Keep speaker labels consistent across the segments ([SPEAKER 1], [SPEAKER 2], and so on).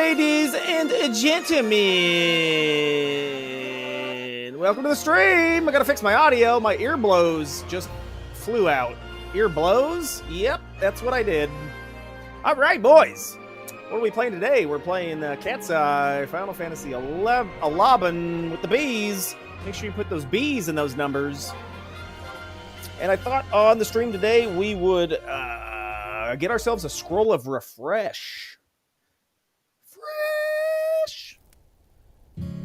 [SPEAKER 1] Ladies and gentlemen, welcome to the stream. I gotta fix my audio. My ear blows just flew out. Ear blows? Yep, that's what I did. All right, boys. What are we playing today? We're playing CatseyeXI Final Fantasy 11 with the bees. Make sure you put those bees in those numbers. And I thought on the stream today we would get ourselves a scroll of refresh.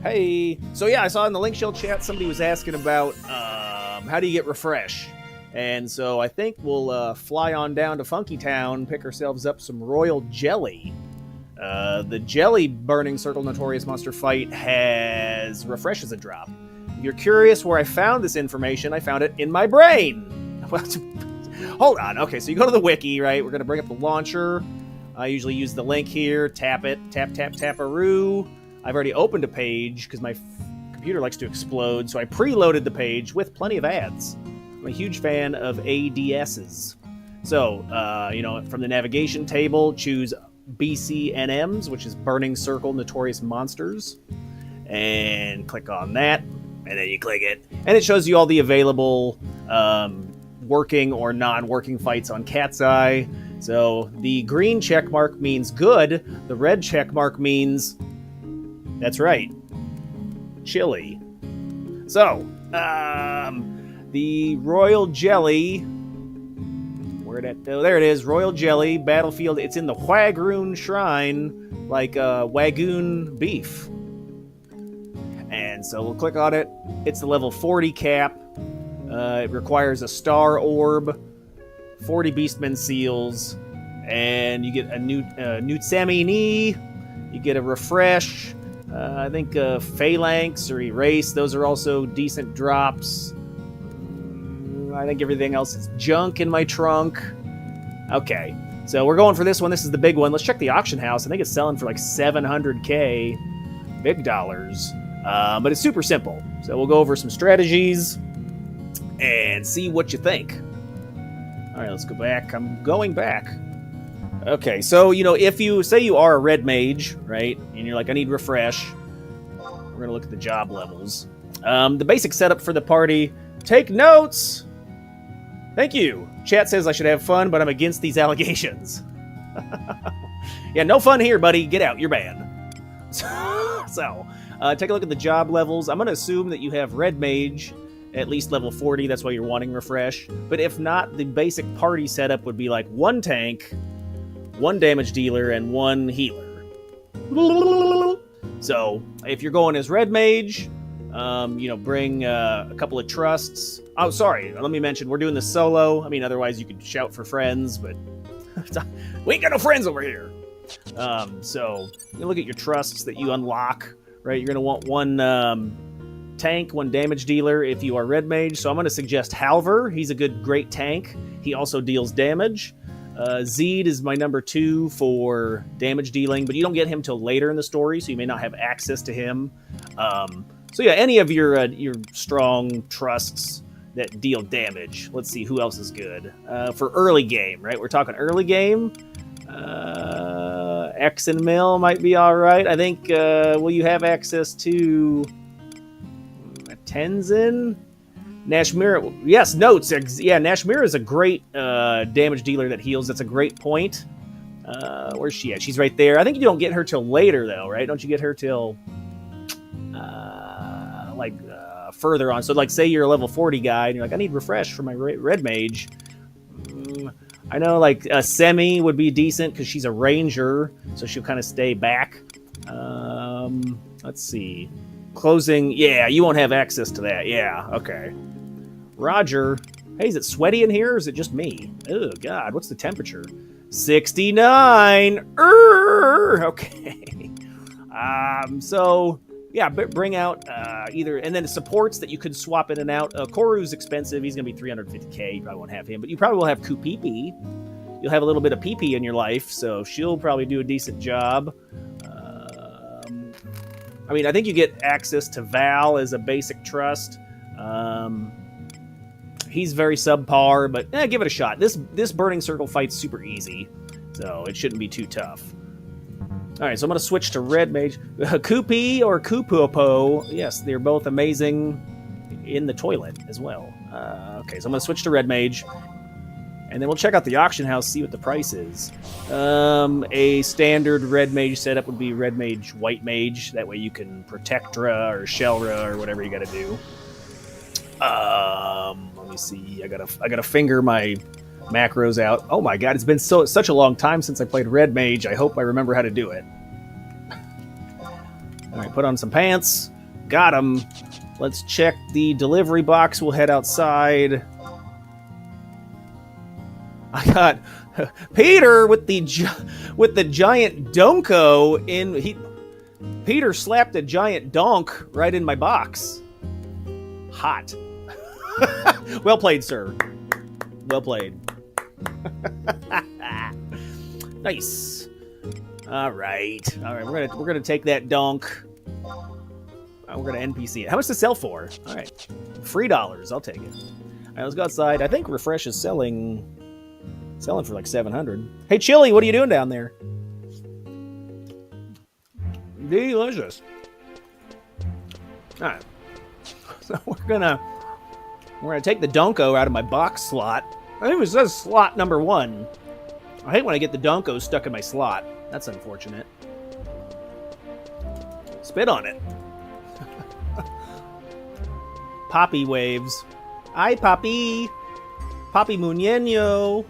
[SPEAKER 1] Hey, so yeah, I saw in the link shell chat somebody was asking about how do you get refresh, and so I think we'll fly on down to Funky Town, pick ourselves up some royal jelly. The jelly burning circle notorious monster fight has refresh as a drop. If you're curious where I found this information, I found it in my brain. Well, hold on. Okay, so you go to the wiki, right? We're gonna bring up the launcher. I usually use the link here. Tap it. Tap, tap, tap-a-roo. I've already opened a page because my computer likes to explode, so I preloaded the page with plenty of ads. I'm a huge fan of ADSs. So, from the navigation table, choose BCNMs, which is Burning Circle Notorious Monsters, and click on that, and then you click it, and it shows you all the available working or non-working fights on CatseyeXI. So the green check mark means good, the red check mark means... that's right, chili. So, the Royal Jelly, where'd that go? There it is, Royal Jelly, Battlefield. It's in the Wagoon Shrine, like Wagoon beef. And so we'll click on it. It's the level 40 cap. It requires a star orb, 40 Beastmen seals, and you get a new Nutsamini, you get a refresh. I think Phalanx or Erase, those are also decent drops. I think everything else is junk in my trunk. Okay, so we're going for this one. This is the big one. Let's check the auction house. I think it's selling for like 700K, big dollars. But it's super simple. So we'll go over some strategies and see what you think. All right, let's go back. I'm going back. Okay, so, if you say you are a red mage, right, and you're like, I need refresh, we're going to look at the job levels. The basic setup for the party, take notes! Thank you. Chat says I should have fun, but I'm against these allegations. Yeah, no fun here, buddy. Get out. You're banned. So, take a look at the job levels. I'm going to assume that you have red mage, at least level 40. That's why you're wanting refresh. But if not, the basic party setup would be like one tank, one damage dealer, and one healer. So, if you're going as red mage, bring a couple of trusts. Oh, sorry, let me mention, we're doing this solo. I mean, otherwise you could shout for friends, but we ain't got no friends over here. So, you look at your trusts that you unlock, right? You're going to want one tank, one damage dealer if you are red mage. So I'm going to suggest Halver. He's a great tank. He also deals damage. Zeed is my number 2 for damage dealing, but you don't get him till later in the story, so you may not have access to him. So yeah, any of your strong trusts that deal damage. Let's see who else is good for early game. Right, we're talking early game. X and Mill might be all right. I think. Will you have access to Tenzin? Nashmira, yes, notes. Yeah, Nashmira is a great damage dealer that heals. That's a great point. Where's she at? She's right there. I think you don't get her till later, though, right? Don't you get her till further on? So, like, say you're a level 40 guy, and you're like, I need refresh for my red mage. I know, like, a Semi would be decent because she's a ranger, so she'll kind of stay back. Let's see. Closing, yeah, you won't have access to that. Yeah, okay. Roger. Hey, is it sweaty in here, or is it just me? Oh, God, what's the temperature? 69! Okay. So, yeah, bring out either... And then supports that you could swap in and out. Koru's expensive. He's going to be 350K. You probably won't have him. But you probably will have Kupipi. You'll have a little bit of PP in your life, so she'll probably do a decent job. I mean, I think you get access to Val as a basic trust. He's very subpar, but give it a shot. This Burning Circle fight's super easy, so it shouldn't be too tough. All right, so I'm going to switch to Red Mage. Koopy or Kupuopo, yes, they're both amazing in the toilet as well. Okay, so I'm going to switch to Red Mage, and then we'll check out the auction house, see what the price is. A standard Red Mage setup would be Red Mage, White Mage. That way you can Protectra or Shelra or whatever you got to do. Let me see. I gotta finger my macros out. Oh my god, it's been such a long time since I played Red Mage. I hope I remember how to do it. Alright, put on some pants. Got him. Let's check the delivery box. We'll head outside. I got Peter with the giant donko in. Peter slapped a giant donk right in my box. Hot. Well played, sir. Well played. Nice. All right. We're gonna take that donk. We're gonna NPC it. How much to sell for? All right, $3. I'll take it. All right, let's go outside. I think Refresh is selling for like 700. Hey, Chili, what are you doing down there? Delicious. All right. So we're gonna take the donko out of my box slot. I think it says slot number 1. I hate when I get the donko stuck in my slot. That's unfortunate. Spit on it. Poppy waves. Hi, Poppy. Poppy Muñeño.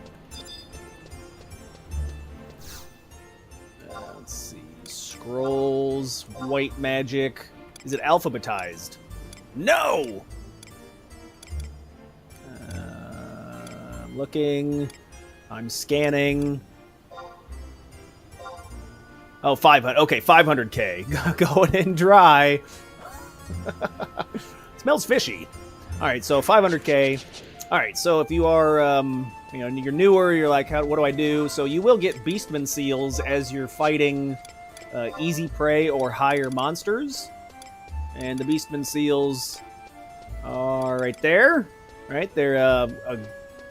[SPEAKER 1] Let's see. Scrolls. White magic. Is it alphabetized? No! I'm looking. I'm scanning. Oh, 500. Okay, 500K. Going in dry. Smells fishy. All right, so 500K. All right, so if you are, you're newer, you're like, what do I do? So you will get Beastman Seals as you're fighting easy prey or higher monsters. And the Beastman Seals are right there. Right? They're a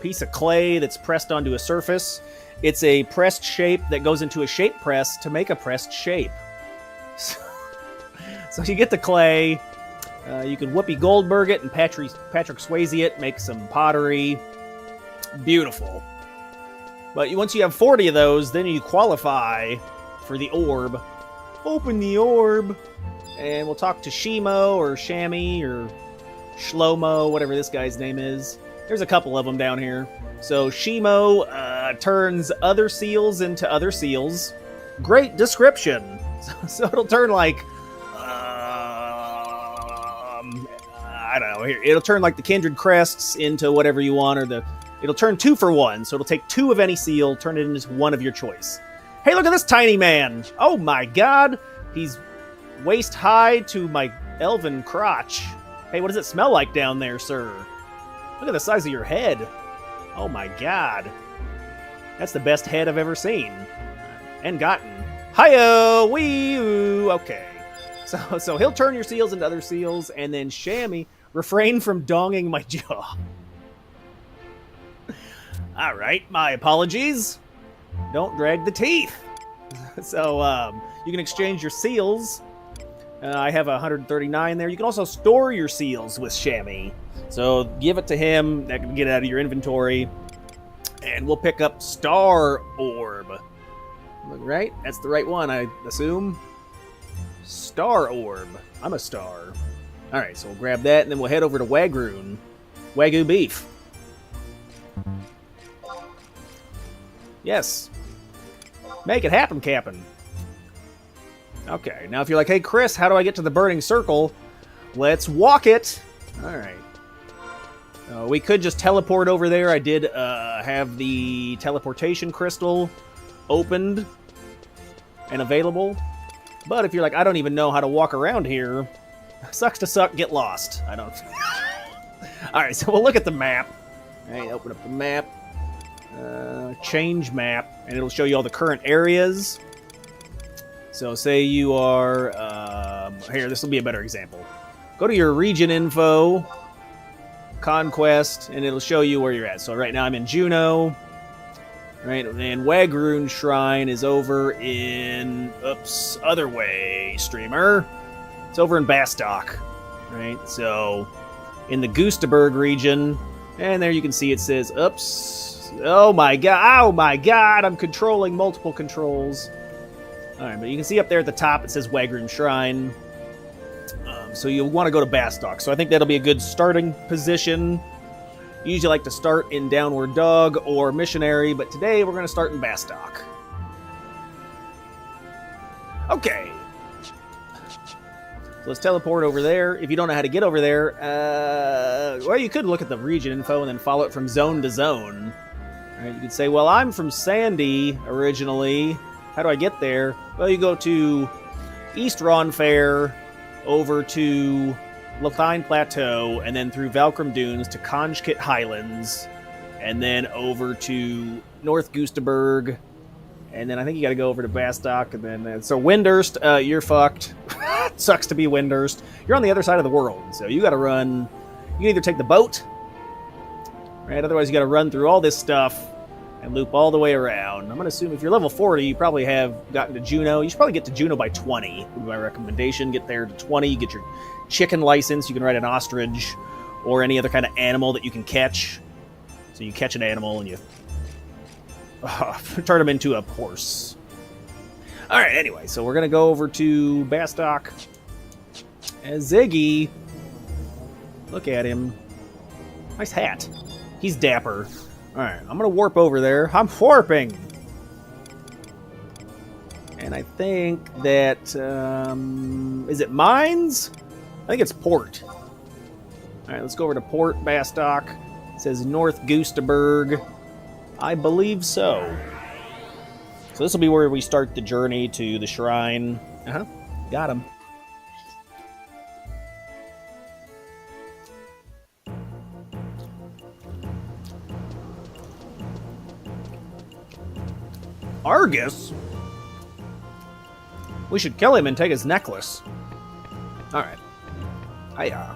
[SPEAKER 1] piece of clay that's pressed onto a surface. It's a pressed shape that goes into a shape press to make a pressed shape. So you get the clay. You can Whoopi Goldberg it and Patrick Swayze it, make some pottery. Beautiful. But once you have 40 of those, then you qualify for the orb. Open the orb. And we'll talk to Shimo or Shammy or Shlomo, whatever this guy's name is. There's a couple of them down here. So Shimo turns other seals into other seals. Great description. So it'll turn like... I don't know. Here, it'll turn like the Kindred Crests into whatever you want, or it'll turn 2 for 1. So it'll take 2 of any seal, turn it into one of your choice. Hey, look at this tiny man. Oh my god. He's waist high to my elven crotch. Hey, what does it smell like down there, sir? Look at the size of your head. Oh my god. That's the best head I've ever seen. And gotten. Hi-yo! Wee-oo! Okay. So he'll turn your seals into other seals, and then Shammy, refrain from donging my jaw. Alright, my apologies. Don't drag the teeth. So, you can exchange your seals. I have 139 there. You can also store your seals with Shammy. So give it to him. That can get out of your inventory. And we'll pick up Star Orb. Right? That's the right one, I assume. Star Orb. I'm a star. Alright, so we'll grab that, and then we'll head over to Wagroon. Wagyu beef. Yes. Make it happen, Cap'n. Okay, now if you're like, hey, Chris, how do I get to the Burning Circle? Let's walk it. Alright. We could just teleport over there. I did have the teleportation crystal opened and available. But if you're like, I don't even know how to walk around here, sucks to suck, get lost. I don't... Alright, so we'll look at the map. Alright, open up the map. Change map, and it'll show you all the current areas. So say you are... here, this will be a better example. Go to your region info, conquest, and it'll show you where you're at. So right now I'm in Juneau. Right, and Wagroon Shrine is over in... Oops, other way, streamer. It's over in Bastock. Right, so in the Gustaberg region, and there you can see it says, oops, oh my god, I'm controlling multiple controls. Alright, but you can see up there at the top it says Wagroon Shrine. So you'll want to go to Bastock. So I think that'll be a good starting position. Usually like to start in Downward Dog or Missionary, but today we're going to start in Bastock. Okay. So let's teleport over there. If you don't know how to get over there, well, you could look at the region info and then follow it from zone to zone. Right, you could say, well, I'm from Sandy originally. How do I get there? Well, you go to East Ron Fair, over to Lathine Plateau, and then through Valcrum Dunes to Conjkit Highlands, and then over to North Gustaberg, and then I think you got to go over to Bastock, and then so Windurst, you're fucked. Sucks to be Windurst. You're on the other side of the world, so you got to run. You can either take the boat, right? Otherwise, you got to run through all this stuff and loop all the way around. I'm going to assume if you're level 40, you probably have gotten to Juneau. You should probably get to Juneau by 20, would be my recommendation. Get there to 20, get your chicken license. You can ride an ostrich or any other kind of animal that you can catch. So you catch an animal and you turn them into a horse. All right, anyway, so we're going to go over to Bastock. And Ziggy, look at him. Nice hat. He's dapper. All right, I'm going to warp over there. I'm warping. And I think that, is it Mines? I think it's Port. All right, let's go over to Port Bastock. It says North Gustaberg. I believe so. So this will be where we start the journey to the shrine. Got him. Argus? We should kill him and take his necklace. Alright. Hiya.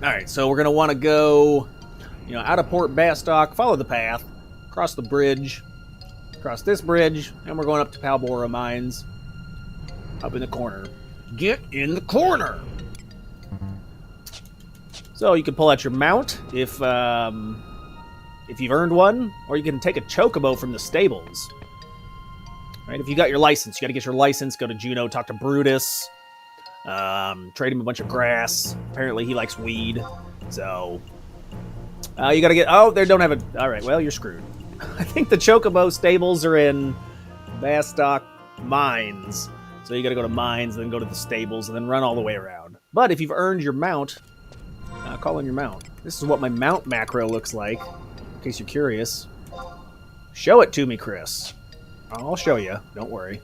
[SPEAKER 1] Alright, so we're going to want to go, out of Port Bastock, follow the path, cross the bridge, cross this bridge, and we're going up to Palbora Mines, up in the corner. Get in the corner! So you can pull out your mount if you've earned one, or you can take a chocobo from the stables. Right? If you got your license, you got to get your license. Go to Juneau, talk to Brutus, trade him a bunch of grass. Apparently he likes weed, so you got to get. Oh, they don't have a. All right, well you're screwed. I think the chocobo stables are in Bastock Mines, so you got to go to Mines, then go to the stables, and then run all the way around. But if you've earned your mount. Call in your mount. This is what my mount macro looks like, in case you're curious. Show it to me, Chris. I'll show you. Don't worry.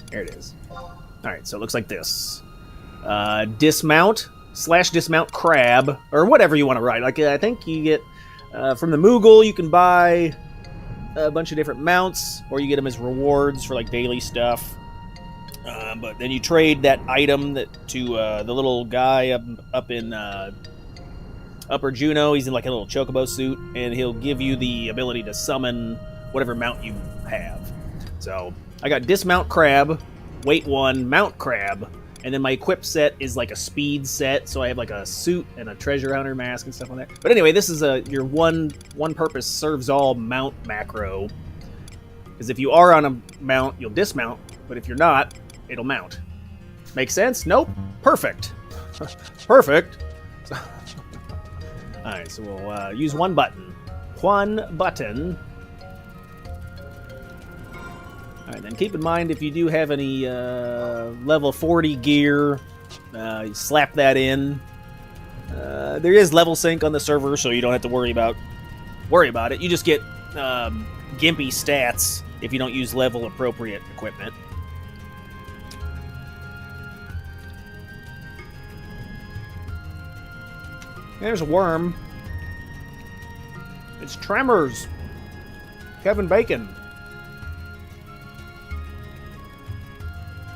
[SPEAKER 1] There it is. Alright, so it looks like this. Dismount, /dismount crab, or whatever you want to ride. Like, I think you get, from the Moogle, you can buy a bunch of different mounts, or you get them as rewards for, like, daily stuff. But then you trade that item to the little guy up in Upper Juneau. He's in like a little chocobo suit, and he'll give you the ability to summon whatever mount you have. So I got Dismount Crab, Weight 1, Mount Crab, and then my equip set is like a speed set, so I have like a suit and a treasure hunter mask and stuff like that. But anyway, this is your one purpose serves all mount macro. Because if you are on a mount, you'll dismount, but if you're not, it'll mount. Make sense? Nope. Perfect. Perfect. Alright, so we'll use one button. One button. Alright, then keep in mind if you do have any level 40 gear, you slap that in. There is level sync on the server, so you don't have to worry about it. You just get gimpy stats if you don't use level appropriate equipment. There's a worm. It's Tremors. Kevin Bacon.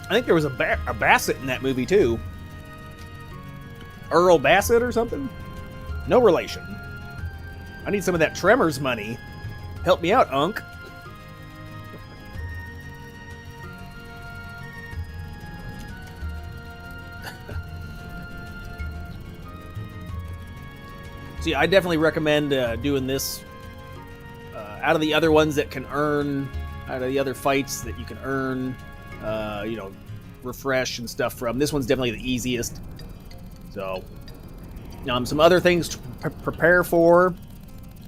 [SPEAKER 1] I think there was a Bassett in that movie, too. Earl Bassett or something? No relation. I need some of that Tremors money. Help me out, Unc. See, I definitely recommend doing this out of the other ones that can earn, out of the other fights that you can earn, refresh and stuff from. This one's definitely the easiest. So, some other things to prepare for.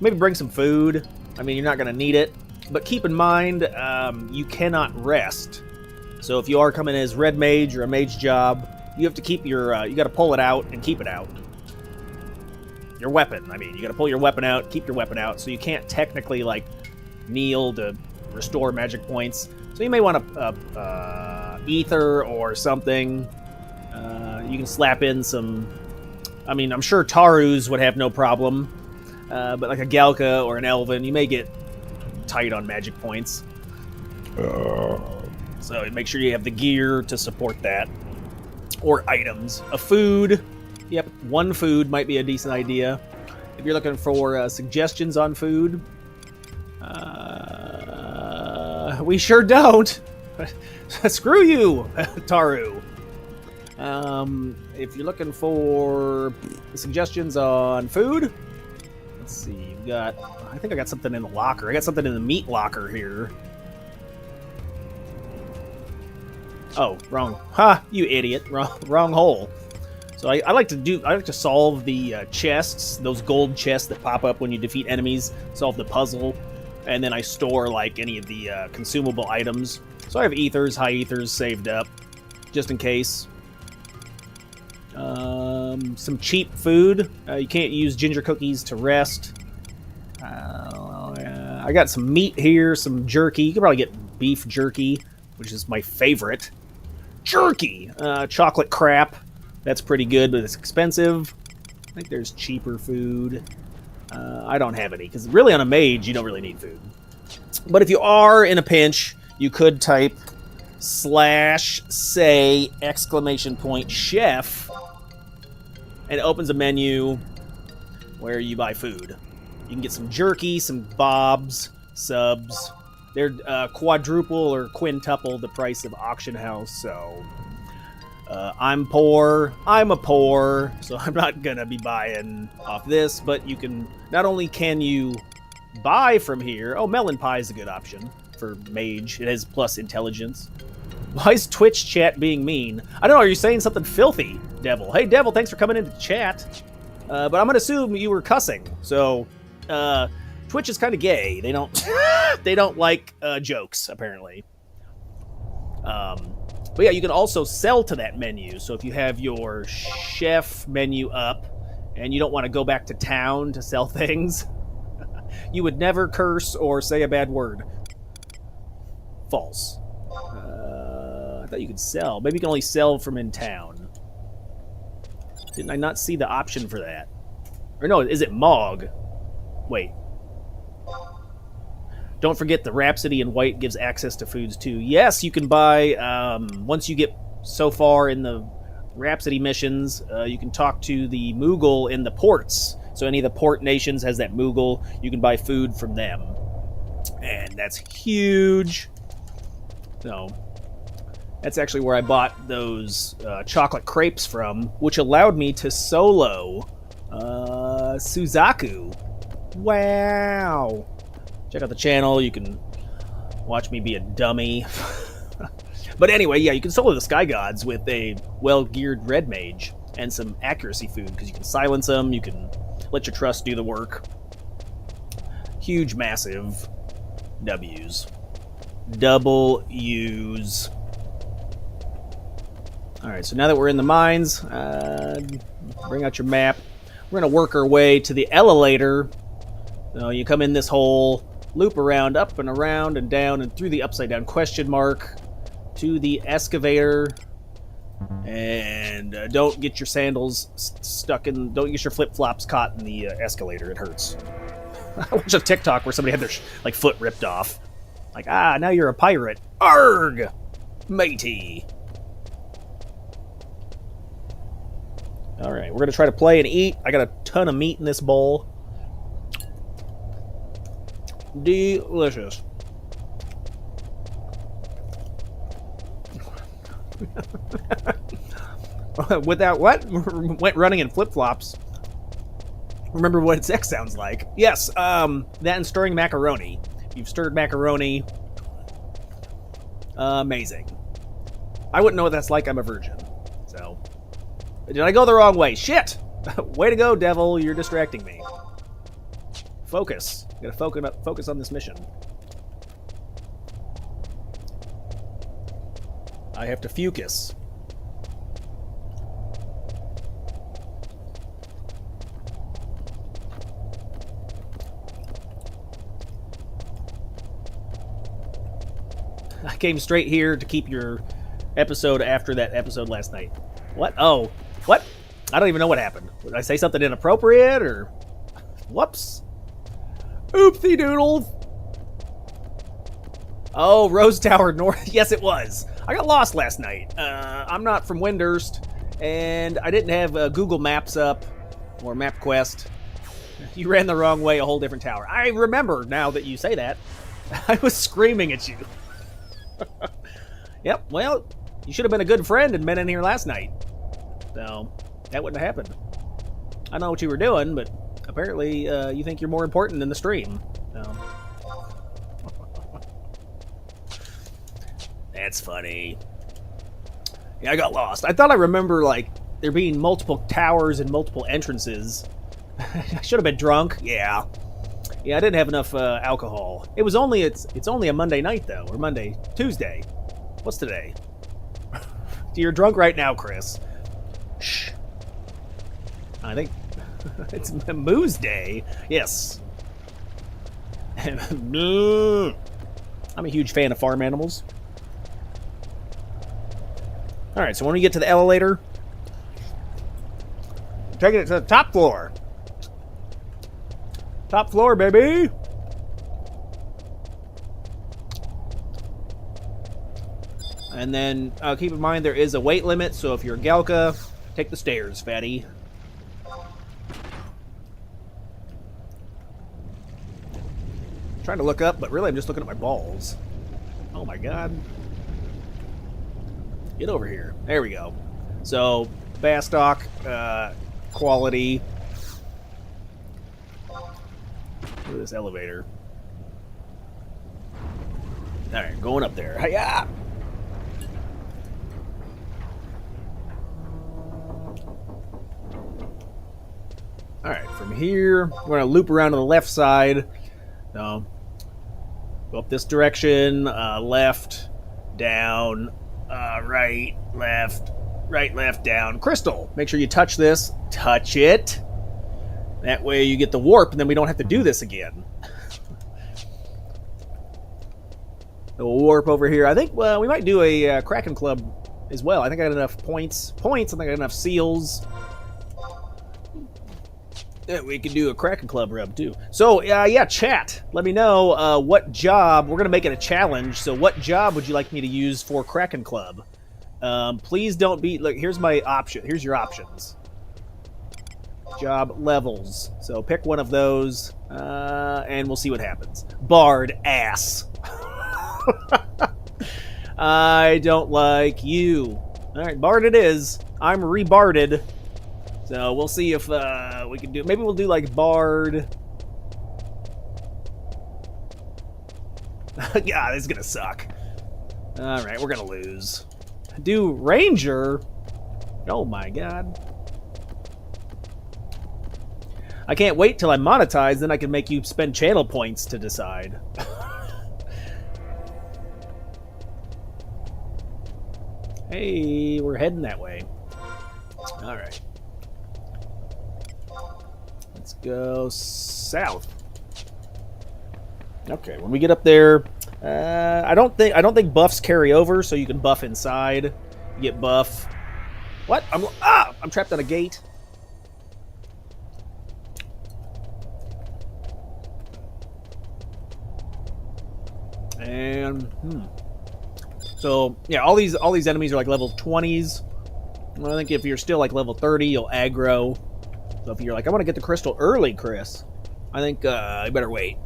[SPEAKER 1] Maybe bring some food. I mean, you're not going to need it. But keep in mind, you cannot rest. So if you are coming as Red Mage or a Mage job, you have to keep your, you got to pull it out and keep it out. Your weapon, I mean, you got to pull your weapon out, keep your weapon out, so you can't technically, like, kneel to restore magic points. So you may want to ether or something. You can slap in some, I mean, I'm sure Tarus would have no problem, but like a Galka or an Elven, you may get tight on magic points. So make sure you have the gear to support that. Or items. A food. Yep, one food might be a decent idea. If you're looking for suggestions on food, we sure don't. Screw you, Taru. If you're looking for suggestions on food, let's see. You've got, I think I got something in the locker. I got something in the meat locker here. Oh, wrong. Ha! You idiot. Wrong hole. So I like to solve the chests, those gold chests that pop up when you defeat enemies, solve the puzzle, and then I store like any of the consumable items. So I have ethers, high ethers saved up, just in case. Some cheap food. You can't use ginger cookies to rest. I got some meat here, some jerky. You can probably get beef jerky, which is my favorite. Jerky! Chocolate crap. That's pretty good, but it's expensive. I think there's cheaper food. I don't have any, because really on a mage, you don't really need food. But if you are in a pinch, you could type /say !chef, and it opens a menu where you buy food. You can get some jerky, some bobs, subs. They're quadruple or quintuple the price of auction house, so... I'm poor, I'm a poor, so I'm not gonna be buying off this, but you can, not only can you buy from here, oh, melon pie is a good option for mage, it has plus intelligence. Why is Twitch chat being mean? I don't know, are you saying something filthy, Devil? Hey, Devil, thanks for coming into chat, but I'm gonna assume you were cussing, so, Twitch is kind of gay, they don't, they don't like, jokes, apparently. But yeah, you can also sell to that menu. So if you have your chef menu up and you don't want to go back to town to sell things, you would never curse or say a bad word. False. I thought you could sell. Maybe you can only sell from in town. Didn't I not see the option for that? Or no, is it Mog? Wait. Don't forget the Rhapsody in White gives access to foods too. Yes, you can buy, once you get so far in the Rhapsody missions, you can talk to the Moogle in the ports. So any of the port nations has that Moogle. You can buy food from them. And that's huge. So, that's actually where I bought those chocolate crepes from, which allowed me to solo Suzaku. Wow. Check out the channel, you can watch me be a dummy. But anyway, yeah, you can solo the Sky Gods with a well-geared Red Mage and some accuracy food, because you can silence them, you can let your trust do the work. Huge, massive W's. Double U's. Alright, so now that we're in the mines, bring out your map. We're going to work our way to the elevator. So you come in this hole, loop around, up and around and down and through the upside down question mark to the excavator, and don't get your sandals stuck in, don't get your flip-flops caught in the escalator, it hurts. I watched a TikTok where somebody had their like foot ripped off. Like, now you're a pirate. Arg! Matey. All right, we're gonna try to play and eat. I got a ton of meat in this bowl. Delicious. Without what? Went running in flip-flops. Remember what its X sounds like. Yes, that and stirring macaroni. You've stirred macaroni. Amazing. I wouldn't know what that's like. I'm a virgin. So, did I go the wrong way? Shit! Way to go, devil. You're distracting me. Focus. You gotta focus on this mission. I have to focus. I came straight here to keep your episode after that episode last night. What? Oh. What? I don't even know what happened. Did I say something inappropriate, or... Whoops. Oopsie doodles. Oh, Rose Tower North. Yes, it was. I got lost last night. I'm not from Windhurst, and I didn't have Google Maps up, or MapQuest. You ran the wrong way, a whole different tower. I remember now that you say that. I was screaming at you. Yep, well, you should have been a good friend and been in here last night. So, that wouldn't have happened. I know what you were doing, but apparently you think you're more important than the stream. So. That's funny. Yeah, I got lost. I thought I remember, like, there being multiple towers and multiple entrances. I should have been drunk. Yeah. Yeah, I didn't have enough alcohol. It's only a Monday night, though, or Tuesday. What's today? You're drunk right now, Chris. Shh. I think it's Moose Day. Yes. I'm a huge fan of farm animals. Alright, so when we get to the elevator, taking it to the top floor. Top floor, baby! And then keep in mind there is a weight limit, so if you're a Galka, take the stairs, fatty. Trying to look up, but really I'm just looking at my balls. Oh my god. Get over here. There we go. So, Bastock, quality. Look at this elevator. Alright, going up there. Hiya! Alright, from here, we're going to loop around to the left side. No. Go up this direction, left, down, right, left, down. Crystal! Make sure you touch this. Touch it. That way you get the warp, and then we don't have to do this again. The warp over here. I think we might do a Kraken Club as well. I think I got enough points. I think I got enough seals. Yeah, we could do a Kraken Club rub, too. So, yeah, chat. Let me know what job. We're going to make it a challenge. So, what job would you like me to use for Kraken Club? Please don't be... Look, here's my option. Here's your options. Job levels. So, pick one of those, and we'll see what happens. Bard ass. I don't like you. All right, Bard it is. I'm rebarded. So we'll see if we can do... Maybe we'll do, like, Bard. Yeah, this is going to suck. All right, we're going to lose. Do Ranger? Oh, my God. I can't wait till I monetize, then I can make you spend channel points to decide. Hey, we're heading that way. All right. Let's go south. Okay, when we get up there, I don't think buffs carry over, so you can buff inside. You get buff. What? I'm trapped on a gate. And so yeah, all these enemies are like level 20s. Well, I think if you're still like level 30, you'll aggro. So if you're like, I want to get the crystal early, Chris, I think you better wait.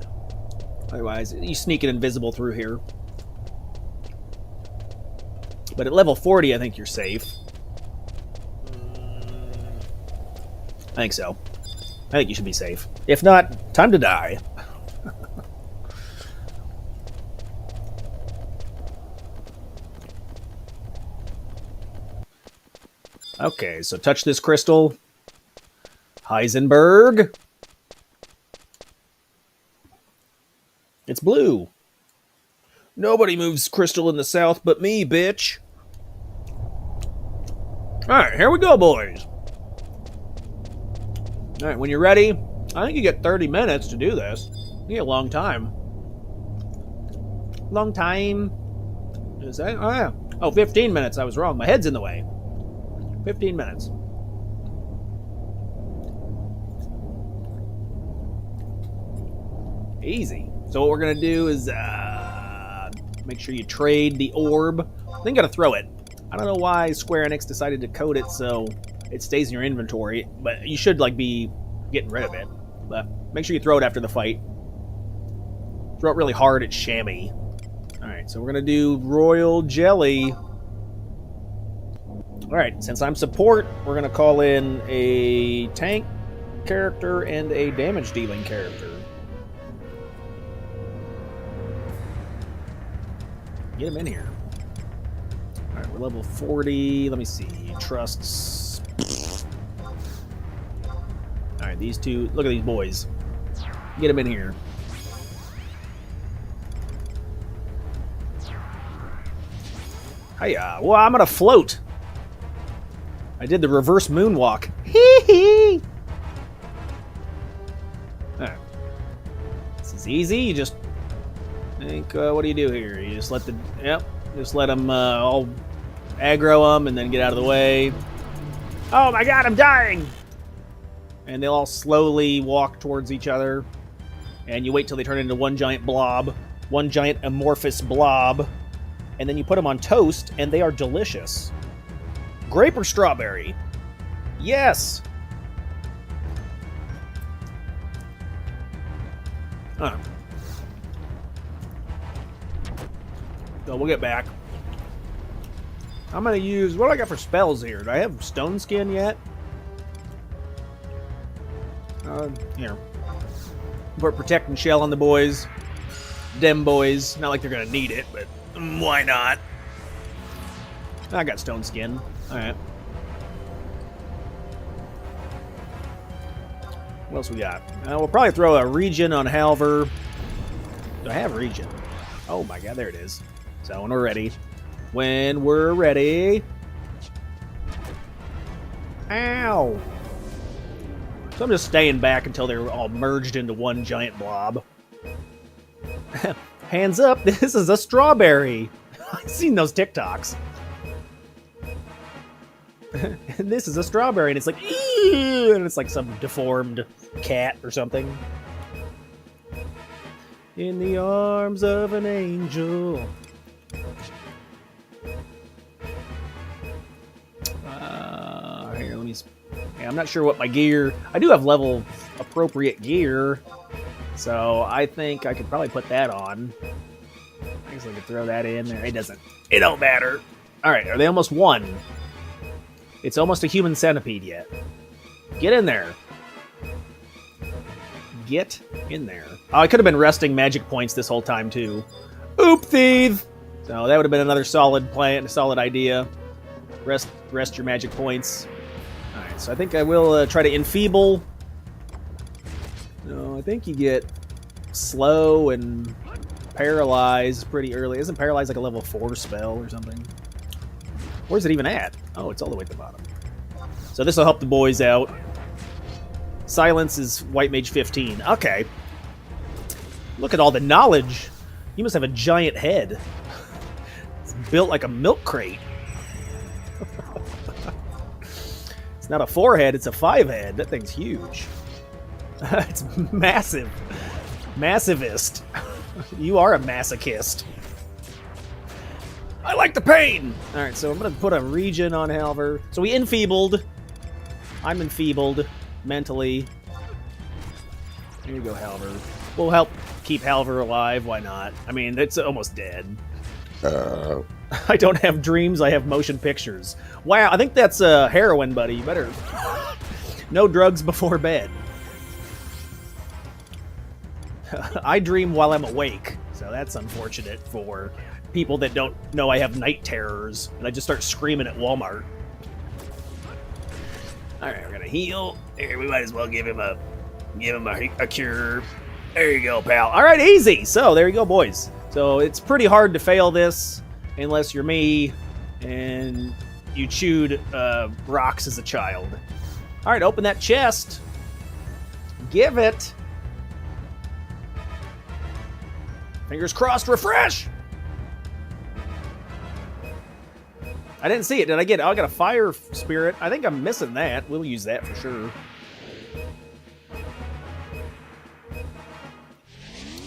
[SPEAKER 1] Otherwise, you sneak it invisible through here. But at level 40, I think you're safe. I think so. I think you should be safe. If not, time to die. Okay, so touch this crystal. Heisenberg. It's blue. Nobody moves crystal in the south but me, bitch. Alright, here we go, boys. Alright, when you're ready, I think you get 30 minutes to do this. You get a long time. Long time. Is that? Oh, yeah. Oh, 15 minutes. I was wrong. My head's in the way. 15 minutes. Easy. So what we're going to do is make sure you trade the orb. Then got to throw it. I don't know why Square Enix decided to code it so it stays in your inventory, but you should like be getting rid of it. But make sure you throw it after the fight. Throw it really hard, it's chamois. Alright, so we're going to do Royal Jelly. Alright, since I'm support, we're going to call in a tank character and a damage dealing character. Get him in here. Alright, we're level 40. Let me see. Trusts. Alright, these two. Look at these boys. Get him in here. Hiya. Well, I'm gonna float. I did the reverse moonwalk. Hee hee. Alright. This is easy. You just think, what do you do here? You just let the, just let them all aggro them and then get out of the way. Oh my god, I'm dying! And they'll all slowly walk towards each other. And you wait till they turn into one giant blob. One giant amorphous blob. And then you put them on toast, and they are delicious. Grape or strawberry? Yes! Huh. So we'll get back. I'm going to use... What do I got for spells here? Do I have Stone Skin yet? Here. Put Protect and Shell on the boys. Dem boys. Not like they're going to need it, but why not? I got Stone Skin. Alright. What else we got? We'll probably throw a Regen on Halver. Do I have Regen? Oh my god, there it is. So when we're ready. When we're ready. Ow! So I'm just staying back until they're all merged into one giant blob. Hands up, this is a strawberry. I've seen those TikToks. This is a strawberry, and it's like, ew, and it's like some deformed cat or something. In the arms of an angel. Here, let me. Yeah, I'm not sure what my gear. I do have level appropriate gear, so I think I could probably put that on. I guess I could throw that in there. It doesn't. It don't matter. All right, are they almost won? It's almost a human centipede yet. Get in there. Get in there. Oh, I could have been resting magic points this whole time too. Oop thief! So that would have been another solid plan, a solid idea. Rest your magic points. Alright, so I think I will try to enfeeble. No, I think you get slow and paralyzed pretty early. Isn't paralyzed like a level 4 spell or something? Where's it even at? Oh, it's all the way at the bottom. So this will help the boys out. Silence is White Mage 15. Okay. Look at all the knowledge. You must have a giant head. It's built like a milk crate. It's not a 4-head, it's a 5-head. That thing's huge. It's massive. Massivist. You are a masochist. I like the pain! Alright, so I'm gonna put a regen on Halver. So we enfeebled. I'm enfeebled mentally. Here you go, Halver. We'll help keep Halver alive, why not? I mean, it's almost dead. I don't have dreams, I have motion pictures. Wow, I think that's heroin, buddy. You better... No drugs before bed. I dream while I'm awake, so that's unfortunate for people that don't know I have night terrors, and I just start screaming at Walmart. Alright, we're gonna heal. Here, we might as well give him a cure. There you go, pal. Alright, easy! So, there you go, boys. So, it's pretty hard to fail this, unless you're me, and you chewed rocks as a child. Alright, open that chest. Give it. Fingers crossed, refresh! I didn't see it. Did I get it? Oh, I got a fire spirit. I think I'm missing that. We'll use that for sure.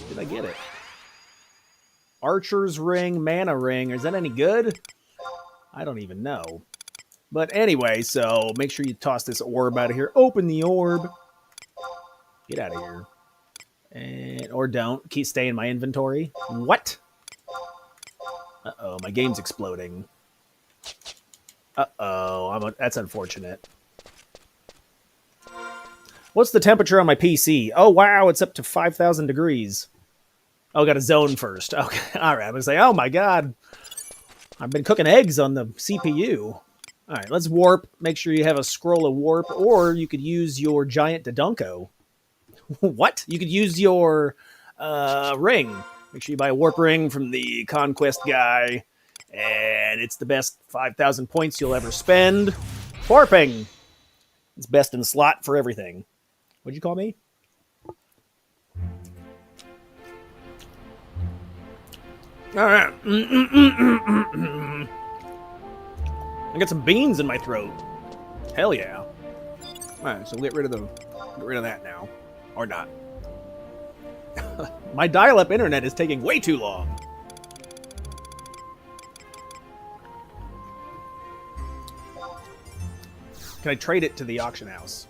[SPEAKER 1] Did I get it? Archer's ring, mana ring. Is that any good? I don't even know. But anyway, so make sure you toss this orb out of here. Open the orb. Get out of here. And, or don't. Keep stay in my inventory. What? Uh-oh, my game's exploding. Uh-oh, that's unfortunate. What's the temperature on my PC? Oh, wow, it's up to 5,000 degrees. Oh, got a zone first. Okay, all right. I'm going to say, oh, my God. I've been cooking eggs on the CPU. All right, let's warp. Make sure you have a scroll of warp, or you could use your giant Dodunco. What? You could use your ring. Make sure you buy a warp ring from the conquest guy, and it's the best 5,000 points you'll ever spend. Warping. It's best in slot for everything. What'd you call me? All right. I got some beans in my throat. Hell yeah. All right, so we'll get rid of that now. Or not. My dial-up internet is taking way too long. Can I trade it to the auction house?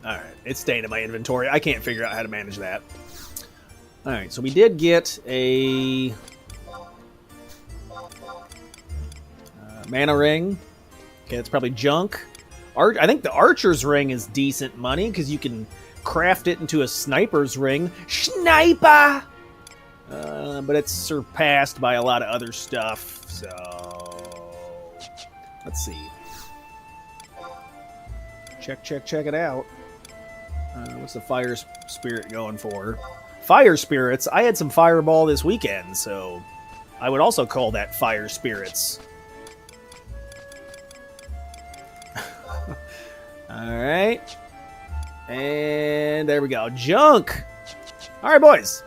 [SPEAKER 1] Alright, it's staying in my inventory. I can't figure out how to manage that. Alright, so we did get a mana ring. Okay, that's probably junk. I think the archer's ring is decent money because you can craft it into a sniper's ring. Sniper! But it's surpassed by a lot of other stuff, so... Let's see. Check it out. What's the fire spirit going for? Fire spirits? I had some fireball this weekend, so I would also call that fire spirits. Alright. And there we go. Junk! Alright, boys.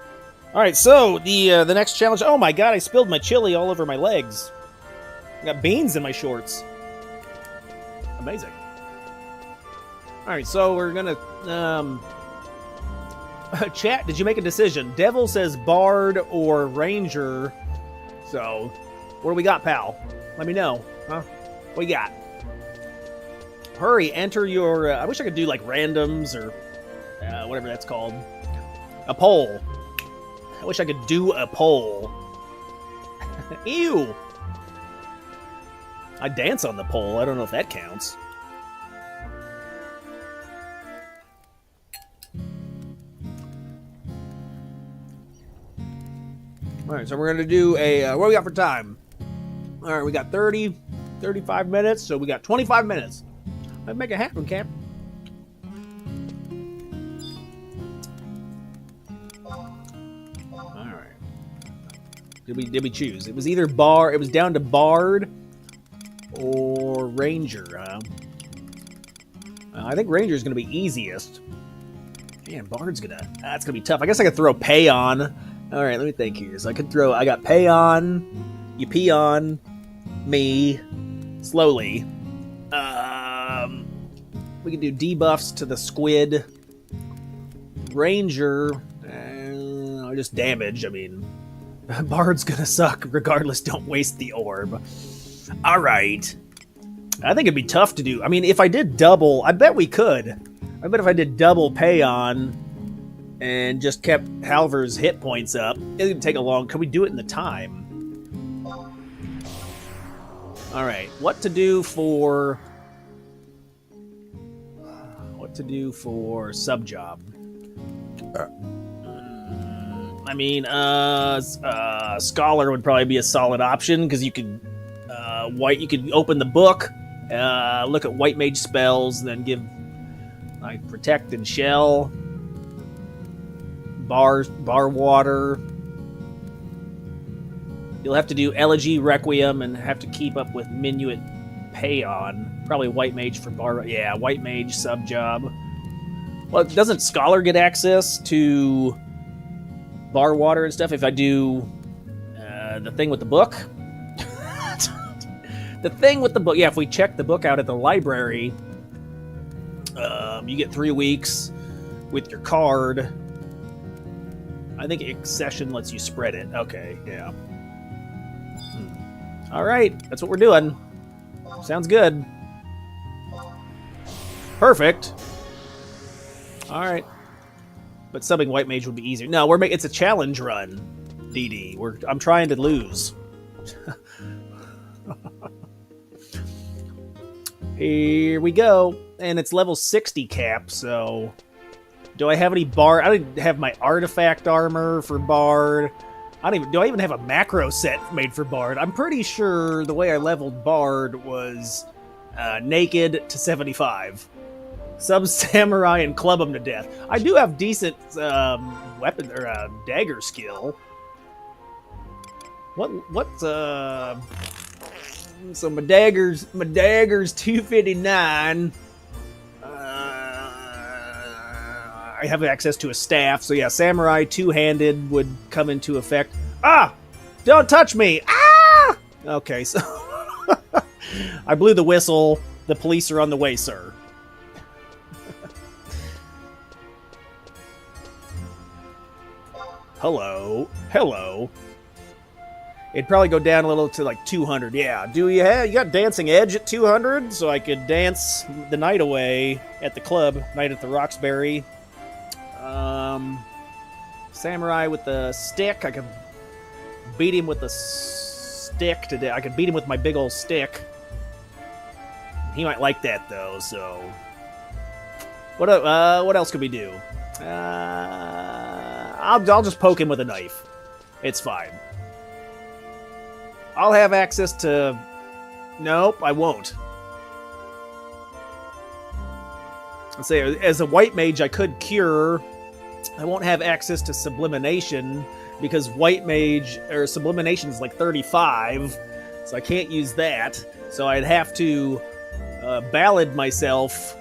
[SPEAKER 1] Alright, so the next challenge... Oh my god, I spilled my chili all over my legs. I got beans in my shorts. Amazing. Alright, so we're gonna... Chat, did you make a decision? Devil says Bard or Ranger. So, what do we got, pal? Let me know. Huh? What we got? Hurry, enter your... I wish I could do, like, randoms or whatever that's called. A poll. I wish I could do a poll. Ew! I dance on the pole. I don't know if that counts. Alright, so we're going to do a... what do we got for time? Alright, we got 35 minutes, so we got 25 minutes. Let's make it happen, Cap. Alright. Did we choose? It was either Bard... It was down to Bard or Ranger, I think Ranger's going to be easiest. Man, Bard's going to... That's going to be tough. I guess I could throw Pay on. All right, let me think here. So I could throw... I got Pay on. You pee on me slowly. We can do debuffs to the squid. Ranger. Just damage. I mean, Bard's gonna suck regardless. Don't waste the orb. All right. I think it'd be tough to do. I mean, if I did double, I bet we could. I bet if I did double pay on and just kept Halver's hit points up, it would take a long... Can we do it in the time? All right. What to do for sub job? I mean, Scholar would probably be a solid option because you could you could open the book, look at white mage spells, then give like protect and shell, bar water. You'll have to do Elegy, Requiem, and have to keep up with Minuet Payon. Probably white mage for bar. Yeah, white mage sub job. Well, doesn't Scholar get access to bar water and stuff if I do the thing with the book? The thing with the book, yeah, if we check the book out at the library, you get 3 weeks with your card. I think Accession lets you spread it. Okay, yeah. All right, that's what we're doing. Sounds good. Perfect. All right. But subbing White Mage would be easier. No, it's a challenge run, DD. I'm trying to lose. Here we go. And it's level 60 cap, so... Do I have any Bard? I don't have my artifact armor for Bard. Do I even have a macro set made for Bard? I'm pretty sure the way I leveled Bard was naked to 75. Sub Samurai and club him to death. I do have decent weapon or dagger skill. So my dagger's 259. I have access to a staff, so yeah, Samurai two-handed would come into effect. Ah! Don't touch me! Ah! Okay, so I blew the whistle. The police are on the way, sir. Hello. Hello. It'd probably go down a little to like 200. Yeah. You got Dancing Edge at 200? So I could dance the night away at the club, Night at the Roxbury. Samurai with the stick. I could beat him with the stick today. I could beat him with my big old stick. He might like that though, so... What else could we do? I'll just poke him with a knife. It's fine. I'll have access to... Nope, I won't. Let's say, as a white mage, I could cure. I won't have access to Sublimination, because white mage, or Sublimination is like 35, so I can't use that. So I'd have to ballad myself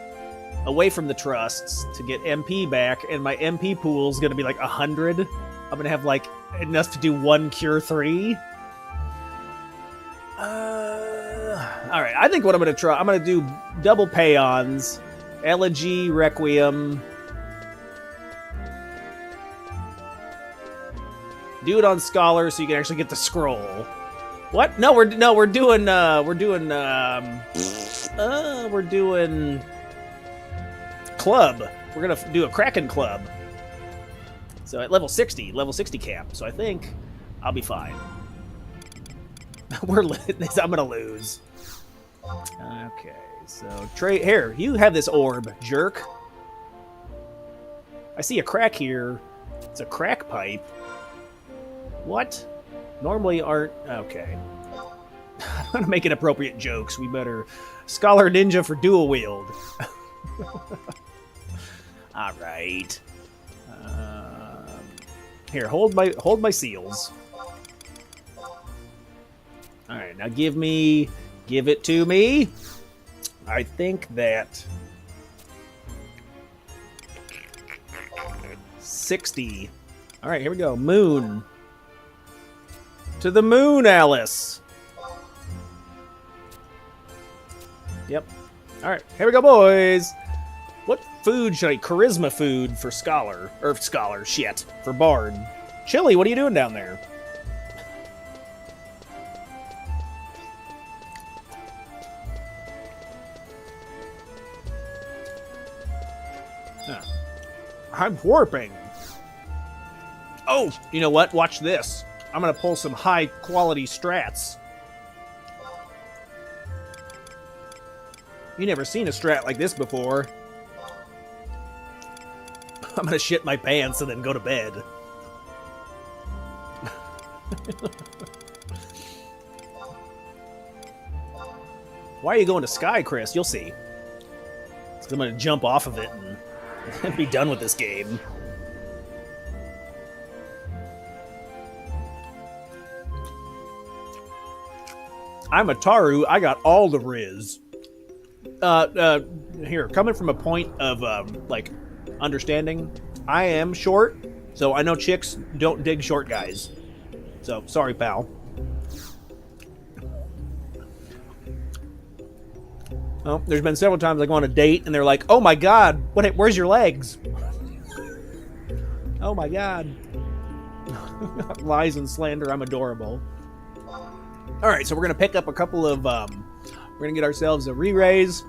[SPEAKER 1] away from the trusts to get MP back, and my MP pool is going to be like 100. I'm going to have like enough to do 1 cure 3. All right, I think what I'm going to try, I'm going to do double Paeons, Elegy, Requiem. Do it on Scholar so you can actually get the scroll. What? No, we're doing club. We're gonna do a Kraken club. So at level 60 cap. So I think I'll be fine. I'm gonna lose. Okay, so here, you have this orb, jerk. I see a crack here. It's a crack pipe. What? Normally aren't... Okay. I'm gonna make inappropriate jokes. We better... Scholar Ninja for dual wield. Alright. Here, hold my seals. Alright, now give it to me. I think that... 60. Alright, here we go. Moon. To the moon, Alice! Yep. Alright, here we go, boys! What food should I... Charisma food for Scholar. Or Scholar, shit. For Bard. Chili, what are you doing down there? I'm warping. Oh, you know what? Watch this. I'm going to pull some high-quality strats. You never seen a strat like this before. I'm going to shit my pants and then go to bed. Why are you going to Sky, Chris? You'll see. I'm going to jump off of it and be done with this game. I'm a Taru. I got all the Riz. Here, coming from a point of, like, understanding, I am short, so I know chicks don't dig short guys. So, sorry, pal. Oh, there's been several times I go on a date, and they're like, oh my god, where's your legs? Oh my god. Lies and slander, I'm adorable. Alright, so we're going to pick up a couple of, we're going to get ourselves a re-raise.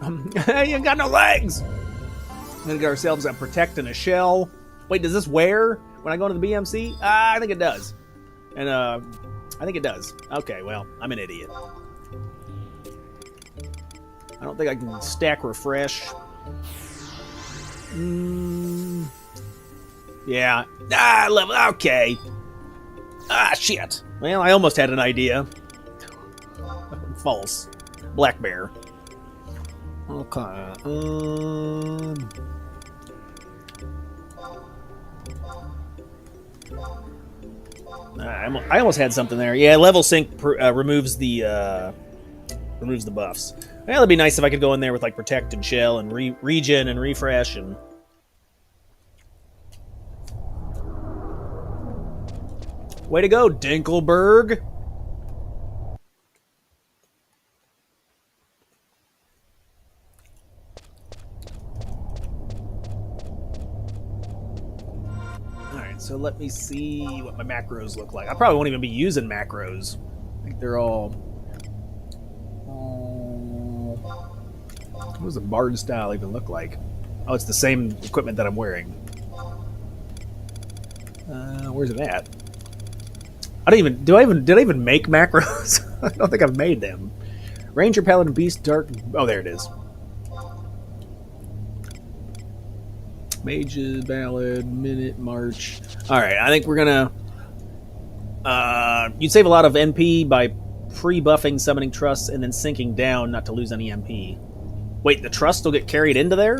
[SPEAKER 1] You ain't got no legs! We're going to get ourselves a protect and a shell. Wait, does this wear when I go into the BMC? I think it does. And, I think it does. Okay, well, I'm an idiot. I don't think I can stack refresh. Yeah. Level. Okay. Shit. Well, I almost had an idea. False. Black bear. Okay. I almost had something there. Yeah, level sync removes the buffs. Yeah, it'd be nice if I could go in there with like protect and shell and regen and refresh and. Way to go, Dinkelberg! Alright, so let me see what my macros look like. I probably won't even be using macros. I think they're all... What does a Bard style even look like? Oh, it's the same equipment that I'm wearing. Where's it at? Did I even make macros? I don't think I've made them. Ranger, Paladin, Beast, Dark... Oh, there it is. Mages, Ballad, Minute, March. Alright, I think we're gonna... you'd save a lot of NP by pre-buffing Summoning Trust and then sinking down not to lose any MP. Wait, the Trust will get carried into there?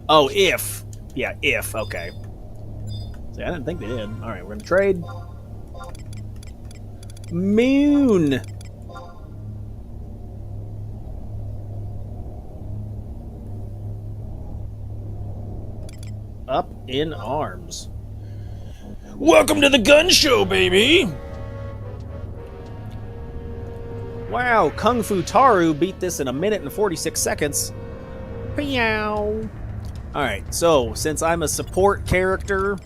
[SPEAKER 1] Oh, if. Yeah, if. Okay. See, I didn't think they did. Alright, we're gonna trade. Moon! Up in arms. Welcome to the gun show, baby! Wow, Kung Fu Taru beat this in 1 minute and 46 seconds. Meow. Alright, so since I'm a support character,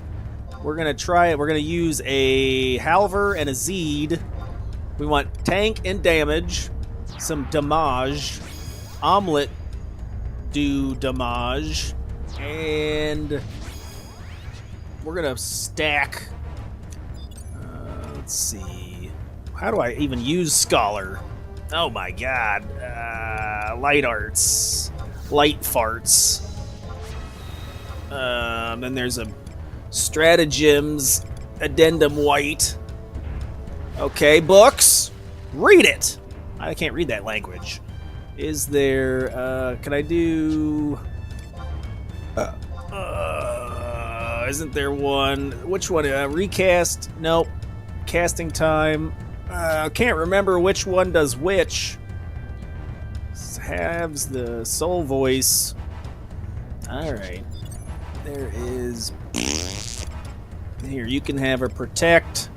[SPEAKER 1] we're gonna try it. We're gonna use a Halver and a Zeed. We want tank and damage, some damage, omelet do damage, and we're gonna stack. Let's see. How do I even use Scholar? Oh my god. Light arts. Light farts. Then there's a stratagems addendum white. Okay, books. Read it. I can't read that language. Is there, can I do... isn't there one? Which one? Recast? Nope. Casting time. Can't remember which one does which. Halves the soul voice. Alright. There is... Here, you can have a protect.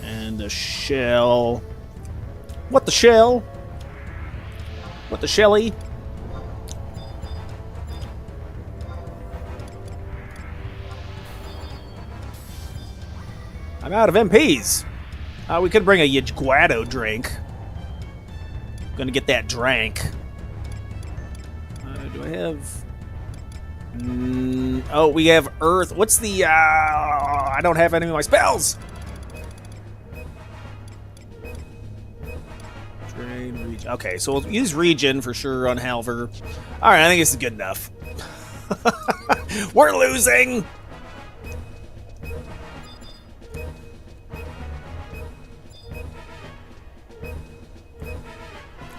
[SPEAKER 1] And a shell. What the shell? What the shelly? I'm out of MPs. We could bring a Yaguado drink. Gonna get that drank. Do I have... oh, we have Earth. What's the... I don't have any of my spells! Drain, regen. Okay, so we'll use regen for sure on Halver. Alright, I think this is good enough. We're losing!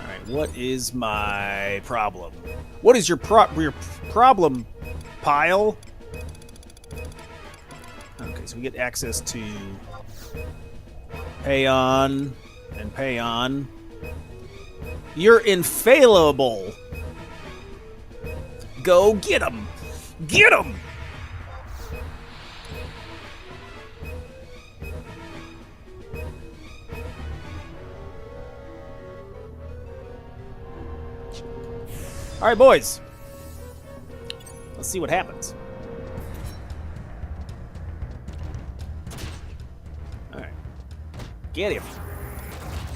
[SPEAKER 1] Alright, what is my problem? What is your problem, Pile? Okay, so we get access to Payon and Payon. You're infallible. Go get him. Get him. All right, boys. Let's see what happens. All right. Get him.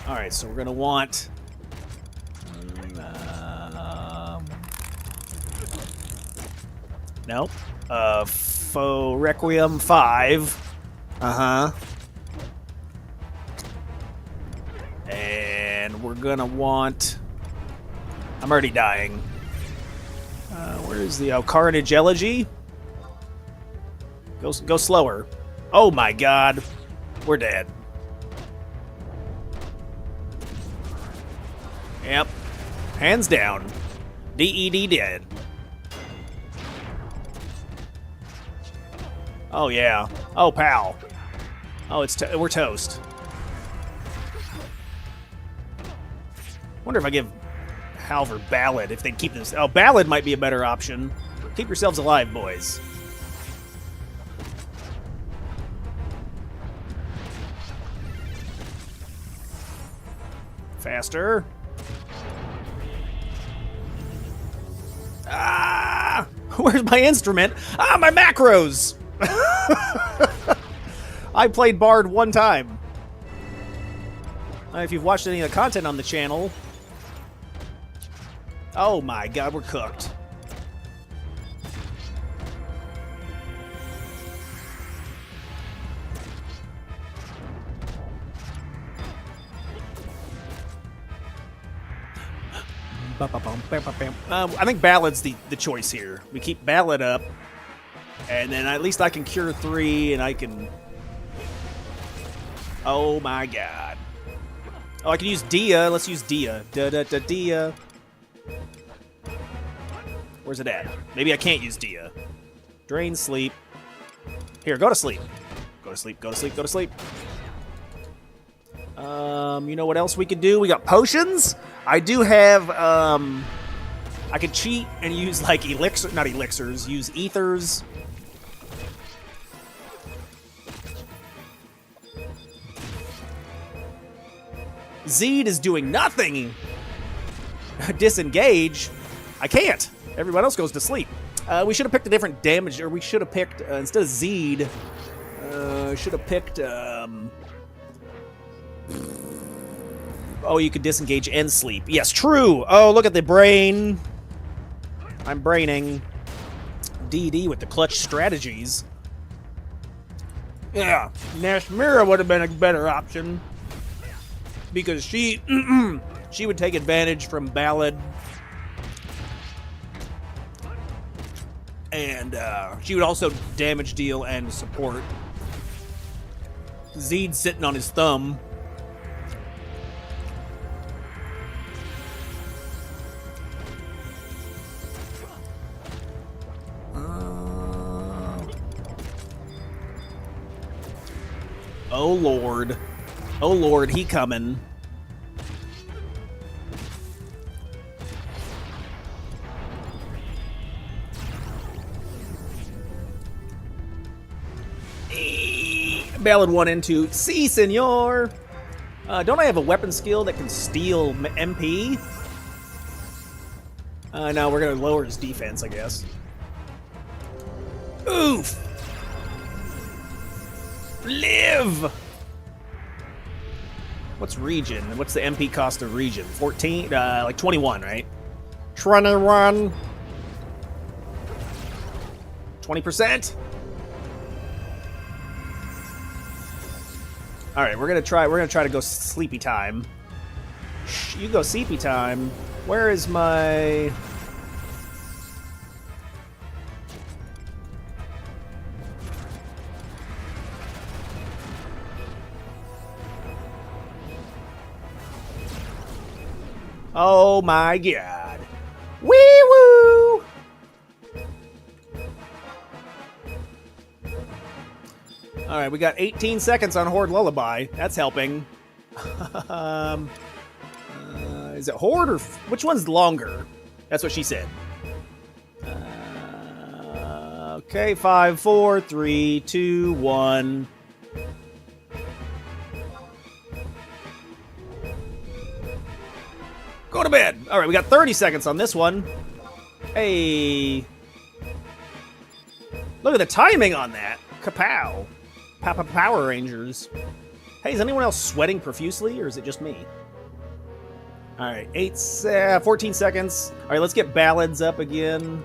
[SPEAKER 1] All right, so we're going to want... nope. Faux Requiem 5. Uh-huh. And we're going to want... I'm already dying. Where's the Carnage Elegy? Go slower. Oh my god. We're dead. Yep. Hands down. DED dead. Oh yeah. Oh pal. Oh, we're toast. Wonder if I give Halver Ballad if they'd keep this. Oh, Ballad might be a better option. Keep yourselves alive, boys. Faster. Ah! Where's my instrument? Ah, my macros! I played Bard one time. If you've watched any of the content on the channel... Oh my god, we're cooked. I think Ballad's the choice here. We keep Ballad up, and then at least I can cure 3, and I can... Oh my god. Oh, I can use Dia. Let's use Dia. Dia. Where's it at? Maybe I can't use Dia. Drain sleep. Here, go to sleep. Go to sleep, go to sleep, go to sleep. You know what else we could do? We got potions. I do have, I could cheat and use, like, not elixirs, use ethers. Zeed is doing nothing. Disengage. I can't. Everyone else goes to sleep. We should have picked a different damage, or we should have picked, instead of Zeed, should have picked, oh, you could disengage and sleep. Yes, true. Oh, look at the brain. I'm braining. DD with the clutch strategies. Yeah, Nashmira would have been a better option. Because she would take advantage from Ballad. And she would also damage deal and support. Zeed's sitting on his thumb. Oh lord. Oh lord, he coming. Ballad 1 and 2. Si, senor! Don't I have a weapon skill that can steal MP? No, we're gonna lower his defense, I guess. Oof! Live! What's region? What's the MP cost of region? 14? Like 21, right? 21. 20%? Alright, we're gonna try to go sleepy time. Shh, you go sleepy time. Where is my... Oh my god. Wee woo! Alright, we got 18 seconds on Horde Lullaby. That's helping. Is it Horde or... Which one's longer? That's what she said. Okay, 5, 4, 3, 2, 1... Go to bed. All right, we got 30 seconds on this one. Hey. Look at the timing on that. Kapow. Power Rangers. Hey, is anyone else sweating profusely, or is it just me? All right, 14 seconds. All right, let's get ballads up again.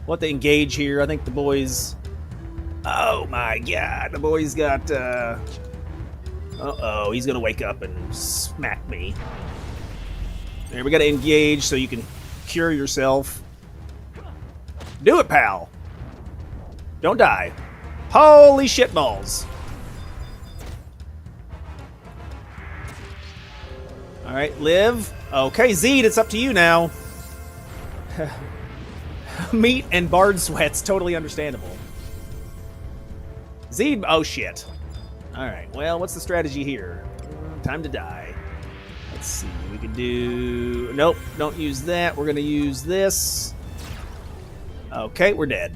[SPEAKER 1] We'll have to engage here. I think the boys... Oh, my God. The boys got... Uh-oh, he's gonna wake up and smack me. There, we gotta engage so you can cure yourself. Do it, pal! Don't die. Holy shitballs! Alright, live. Okay, Zed, it's up to you now. Meat and bard sweats, totally understandable. Zed, oh shit. Alright, well, what's the strategy here? Time to die. Let's see, we can do... Nope, don't use that. We're going to use this. Okay, we're dead.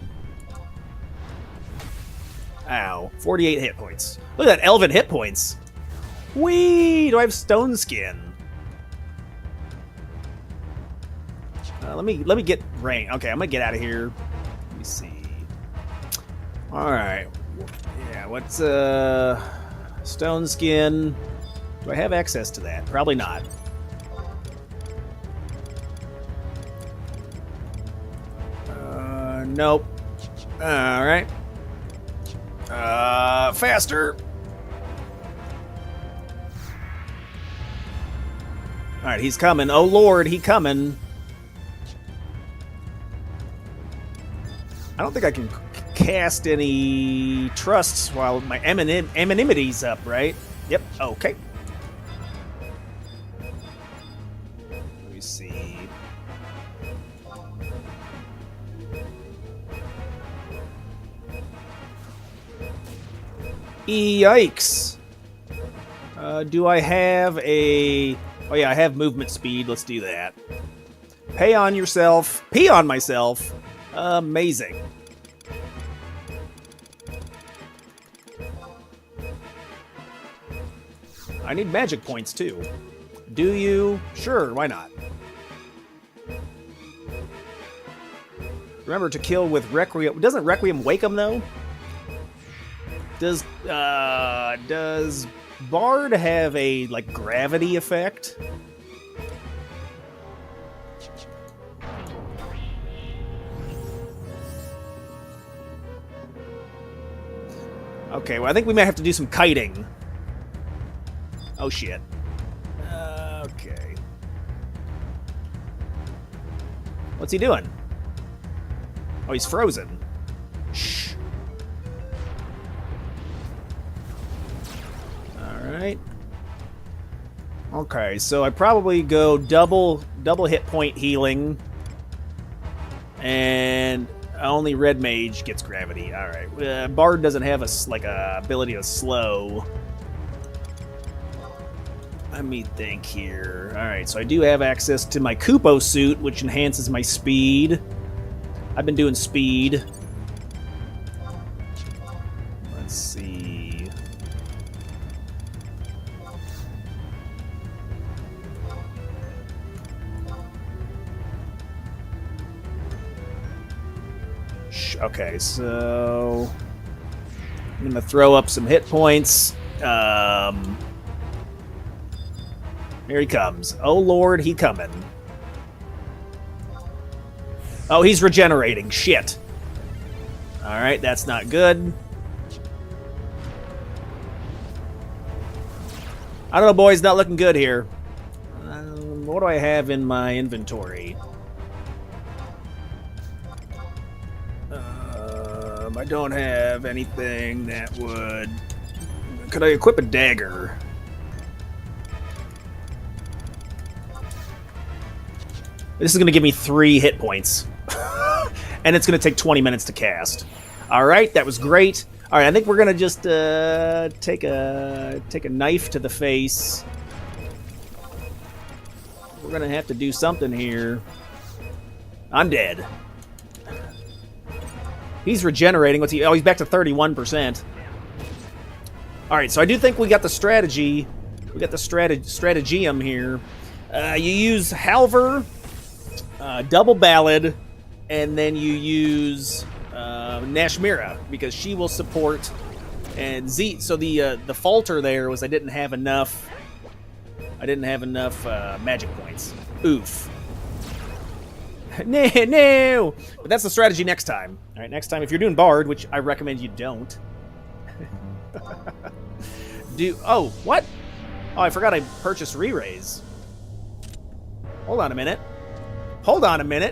[SPEAKER 1] Ow, 48 hit points. Look at that, elven hit points. Whee! Do I have stone skin? Let me get rain. Okay, I'm going to get out of here. Let me see. Alright. Yeah, what's stone skin? Do I have access to that? Probably not. Nope. Alright. Faster. Alright, he's coming. Oh lord, he coming. I don't think I can cast any trusts while my anonymity's up, right? Yep, okay. Let me see. Yikes. Do I have a... Oh yeah, I have movement speed. Let's do that. Pay on yourself. Pee on myself. Amazing. I need magic points, too. Do you? Sure, why not? Remember to kill with Requiem. Doesn't Requiem wake him, though? Does Bard have a, like, gravity effect? Okay, well, I think we might have to do some kiting. Oh, shit. Okay. What's he doing? Oh, he's frozen. Shh. Alright. Okay, so I probably go double hit point healing. And only Red Mage gets gravity. Alright. Bard doesn't have a ability to slow. Let me think here. Alright, so I do have access to my Kupo suit, which enhances my speed. I've been doing speed. Let's see. Okay, so... I'm gonna throw up some hit points. Here he comes. Oh Lord, he coming. Oh, he's regenerating. Shit. All right, that's not good. I don't know, boys. Not looking good here. What do I have in my inventory? I don't have anything that would... Could I equip a dagger? This is going to give me 3 hit points. And it's going to take 20 minutes to cast. All right, that was great. All right, I think we're going to just take a knife to the face. We're going to have to do something here. I'm dead. He's regenerating. What's he? Oh, he's back to 31%. All right, so I do think we got the strategy. We got the stratageum here. You use Halver, double Ballad, and then you use Nashmira because she will support. And Z. So the falter there was I didn't have enough. Magic points. Oof. No. But that's the strategy next time. All right, next time if you're doing Bard, which I recommend you don't. Oh, what? Oh, I forgot I purchased re-raise. Hold on a minute.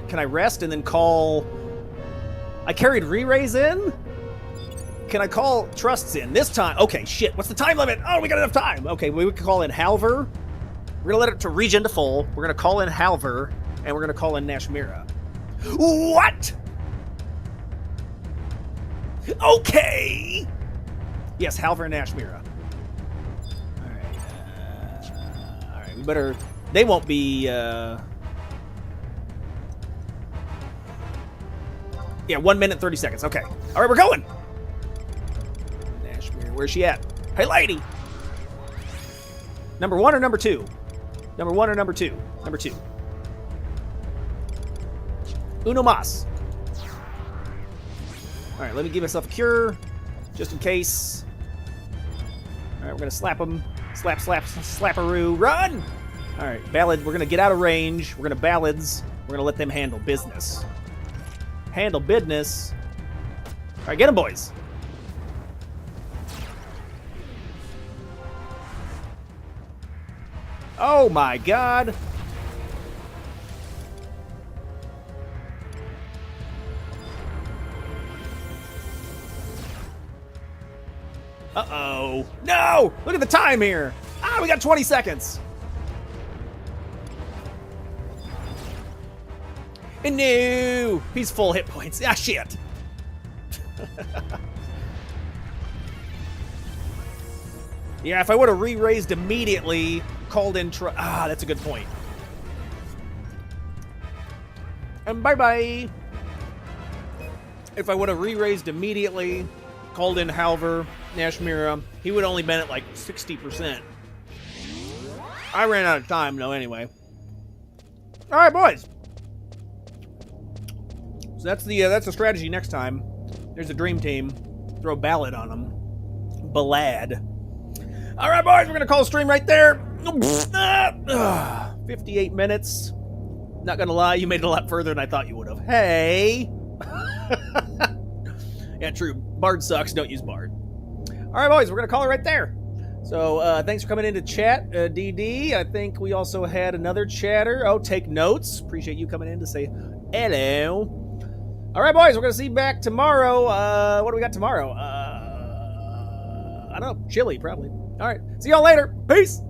[SPEAKER 1] Can I rest and then call... I carried re-raise in? Can I call trusts in? This time... Okay, shit. What's the time limit? Oh, we got enough time. Okay, we can call in Halver. We're going to let it to regen to full. We're going to call in Halver. And we're going to call in Nashmira. What? Okay. Yes, Halver and Nashmira. All right, we better... They won't be... Yeah, 1 minute, 30 seconds. Okay. All right, we're going. Nashmira, where's she at? Hey, lady. Number 1 or number 2? Number 1 or number 2? Number 2. Uno mas. All right, let me give myself a cure, just in case. All right, we're gonna slap him. Slap, slapperoo. Run! All right, Ballad, we're gonna get out of range. We're gonna Ballads. We're gonna let them handle business. Handle business. All right, get them, boys. Oh my God. Uh-oh. No! Look at the time here. Ah, we got 20 seconds. And no! He's full hit points. Ah, shit. Yeah, if I would have re-raised immediately, called in... that's a good point. And bye-bye. If I would have re-raised immediately, called in Halver, Nashmira, he would only been at like 60%. I ran out of time, though, anyway. All right, boys. So that's the strategy next time. There's a dream team. Throw Ballad on them. Ballad. All right, boys, we're going to call a stream right there. 58 minutes. Not going to lie, you made it a lot further than I thought you would have. Hey. Yeah, true. Bard sucks. Don't use Bard. All right, boys, we're going to call it right there. So thanks for coming into chat, DD. I think we also had another chatter. Oh, take notes. Appreciate you coming in to say hello. All right, boys, we're going to see you back tomorrow. What do we got tomorrow? I don't know. Chili, probably. All right. See y'all later. Peace.